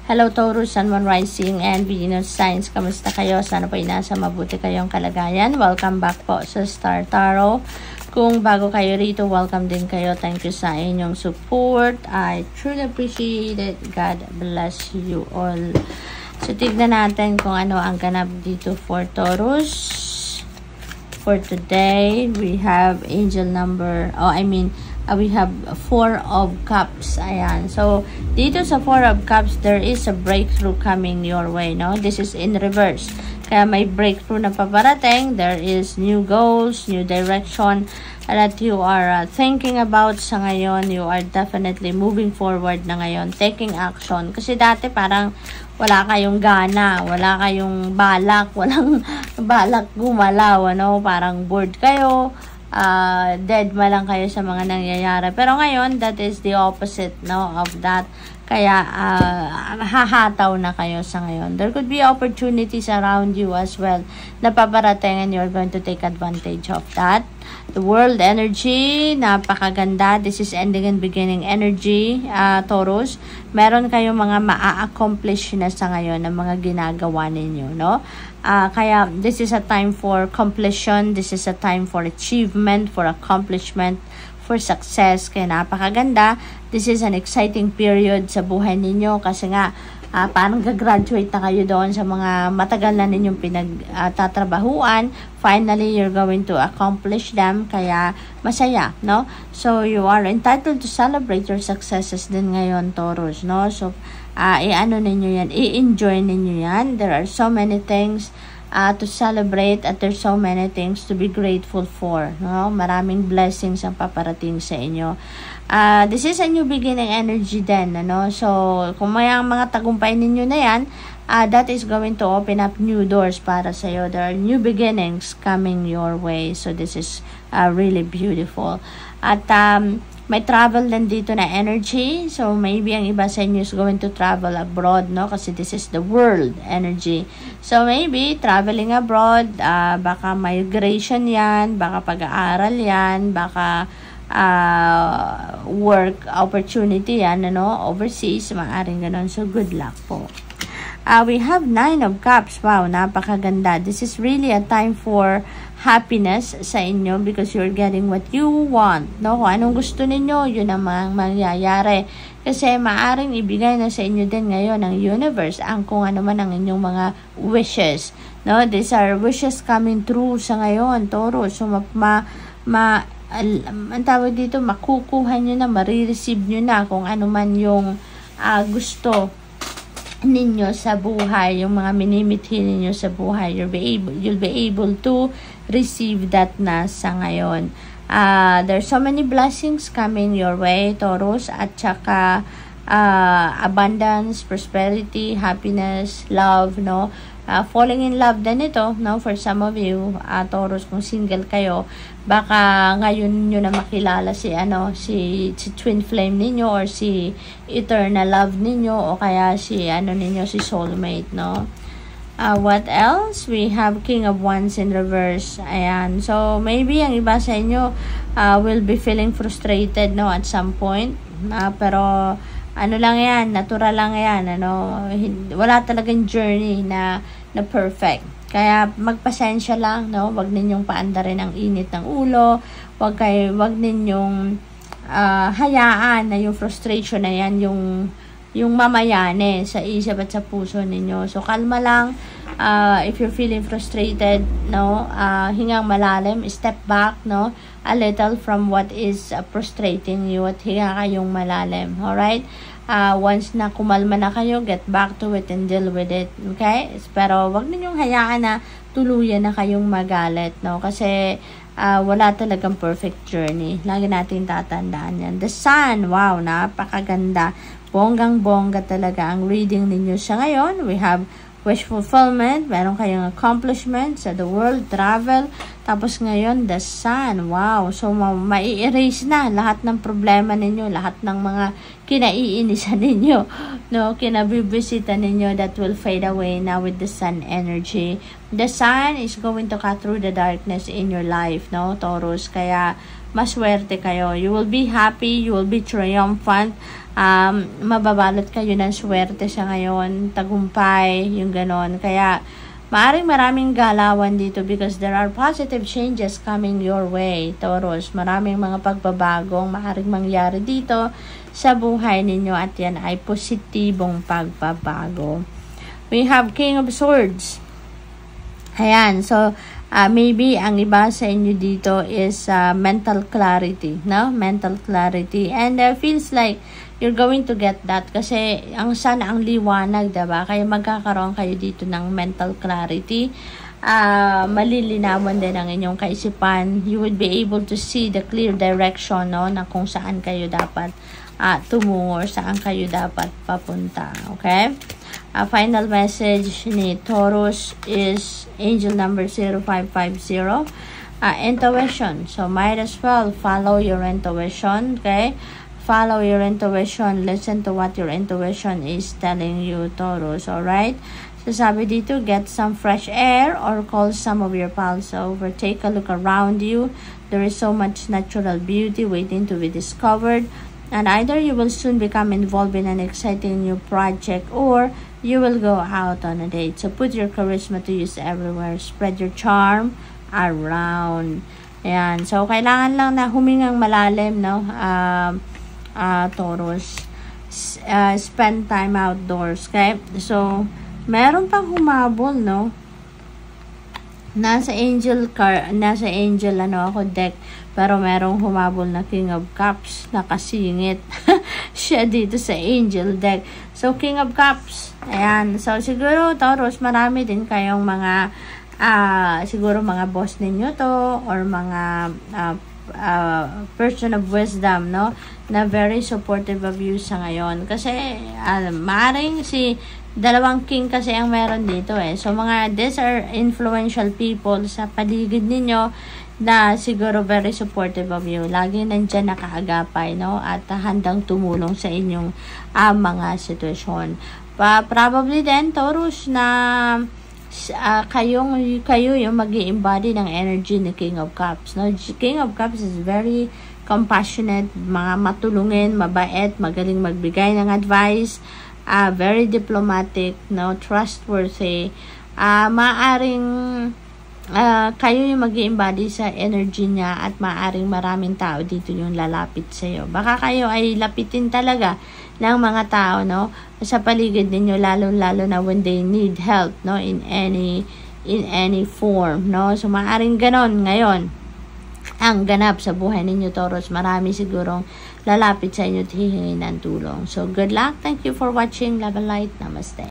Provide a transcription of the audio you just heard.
Hello Taurus, Sun, Moon, Rising, and Venus signs. Kamusta kayo? Sana po nasa mabuti kayong kalagayan. Welcome back po sa Star Tarot. Kung bago kayo rito, welcome din kayo. Thank you sa inyong support. I truly appreciate it. God bless you all. So, tignan natin kung ano ang ganap dito for Taurus. For today, we have angel number, we have 4 of cups. Ayan. So, dito sa 4 of cups, there is a breakthrough coming your way, no? This is in reverse. Kaya may breakthrough na paparating. There is new goals, new direction that you are thinking about sa ngayon. You are definitely moving forward na ngayon, taking action. Kasi dati parang wala kayong gana, wala kayong balak, walang balak gumalaw, ano? Parang bored kayo. Dead ma lang kayo sa mga nangyayari. Pero ngayon, that is the opposite, no, of that. Kaya, hahataw na kayo sa ngayon. There could be opportunities around you as well na paparating and you're going to take advantage of that. The world energy, napakaganda. This is ending and beginning energy, Taurus. Meron kayong mga maa-accomplish na sa ngayon ng mga ginagawa ninyo, no? Kaya, this is a time for completion. This is a time for achievement, for accomplishment, for success. Kaya napakaganda. This is an exciting period sa buhay ninyo kasi nga parang gagraduate na kayo doon sa mga matagal na ninyong pinagtatrabahuan. Finally, you're going to accomplish them. Kaya masaya, no? So, you are entitled to celebrate your successes din ngayon, Taurus, no? So, i-ano ninyo yan, i-enjoy ninyo yan. There are so many things to celebrate at there's so many things to be grateful for, no? Maraming blessings ang paparating sa inyo. This is a new beginning energy din, ano? So, kung may mga tagumpay ninyo na yan, that is going to open up new doors para sa iyo. There are new beginnings coming your way. So, this is really beautiful. At may travel din dito na energy. So, maybe ang iba sa inyo is going to travel abroad, no? Kasi this is the world energy. So, maybe traveling abroad, baka migration yan, baka pag-aaral yan, baka work opportunity yan, ano? Overseas, maaaring ganun. So, good luck po. We have 9 of cups. Wow, napakaganda. This is really a time for happiness sa inyo because you're getting what you want, no? Kung anong gusto ninyo, yun ang mangyayari. Kasi maaring ibigay na sa inyo din ngayon ng universe ang kung ano man ang inyong mga wishes, no? These are wishes coming true sa ngayon, Taurus. So, ang tawag dito, makukuha nyo na, marireceive nyo na kung ano man yung gusto ninyo sa buhay, yung mga minimithi ninyo sa buhay. You'll be able to receive that na sa ngayon. There's so many blessings coming your way, Taurus, at saka abundance, prosperity, happiness, love, no? Falling in love din ito, no? For some of you, Taurus, kung single kayo, baka ngayon nyo na makilala si twin flame ninyo or si eternal love ninyo o kaya si soulmate, no? What else? We have King of Wands in reverse. Ayan. So, maybe ang iba sa inyo will be feeling frustrated, no, at some point. Pero, ano lang yan, natural lang yan, ano? Wala talagang journey na perfect. Kaya magpasensya lang, no? Wag ninyong paandarin ang init ng ulo. Wag ninyong hayaan na yung frustration na yan yung mamayane sa isip at sa puso ninyo. So, kalma lang. If you're feeling frustrated, no? Hingang malalim, step back, no? A little from what is frustrating you at hinga kayong malalim. Alright? Once na kumalma na kayo, get back to it and deal with it. Okay? Pero wag ninyong hayaan na tuluyan na kayong magalit, no? Kasi wala talagang perfect journey. Lagi natin tatandaan yan. The Sun, wow, napakaganda. Bonggang-bongga talaga ang reading ninyo sa ngayon. We have wish fulfillment, meron kayong accomplishment sa the world, travel, tapos ngayon, the Sun, wow, so mai-erase na lahat ng problema ninyo, lahat ng mga kinaiinisan ninyo, no, kinabibisita ninyo, that will fade away now with the Sun energy. The Sun is going to cut through the darkness in your life, no, Taurus, kaya maswerte kayo. You will be happy, you will be triumphant, mababalot kayo ng swerte sa ngayon, tagumpay, yung ganon. Kaya, maraming galawan dito because there are positive changes coming your way, Taurus. Maraming mga pagbabagong maaring mangyari dito sa buhay ninyo at yan ay positibong pagbabago. We have King of Swords. Ayan, so maybe ang iba sa inyo dito is mental clarity, no? Mental clarity. And feels like you're going to get that kasi ang sana ang liwanag, diba? Kaya magkakaroon kayo dito ng mental clarity. Malilinawan din ang inyong kaisipan. You would be able to see the clear direction, no? Na kung saan kayo dapat tumungo or saan kayo dapat papunta. Okay? Final message ni Taurus is angel number 0550. Intuition. So, might as well follow your intuition. Okay? Follow your intuition. Listen to what your intuition is telling you, Taurus. Alright? So, sabi dito, get some fresh air or call some of your pals over. Take a look around you. There is so much natural beauty waiting to be discovered. And either you will soon become involved in an exciting new project or you will go out on a date. So, put your charisma to use everywhere. Spread your charm around. Ayan. So, kailangan lang na humingang malalim, no? Taurus. Spend time outdoors. Okay? So, meron pang humabol, no? Nasa angel ako deck, pero merong humabol na King of Cups, nakasingit siya dito sa angel deck. So, King of Cups, ayan. So, siguro, Taurus, marami din kayong mga, siguro mga boss ninyo to, or mga person of wisdom, no? Na very supportive of you sa ngayon. Kasi, maaaring dalawang king kasi ang meron dito eh. So, these are influential people sa paligid ninyo na siguro very supportive of you. Lagi nandyan nakaagapay, no? At handang tumulong sa inyong mga sitwasyon. Probably then, Taurus, na kayo yung mag-i-embody ng energy ni King of Cups. No? King of Cups is very compassionate, mga matulungin, mabait, magaling magbigay ng advice, very diplomatic, no, trustworthy. Maaring kayo yung mag-i-embody sa energy niya at maaring maraming tao dito yung lalapit sa iyo. Baka kayo ay lapitin talaga ng mga tao, no, sa paligid ninyo, lalo na when they need help, no, in any form, no. So maaring ganon ngayon ang ganap sa buhay ninyo, Taurus. Marami sigurong lalapit sa inyo at hihingi ng tulong. So, good luck. Thank you for watching. Love and light. Namaste.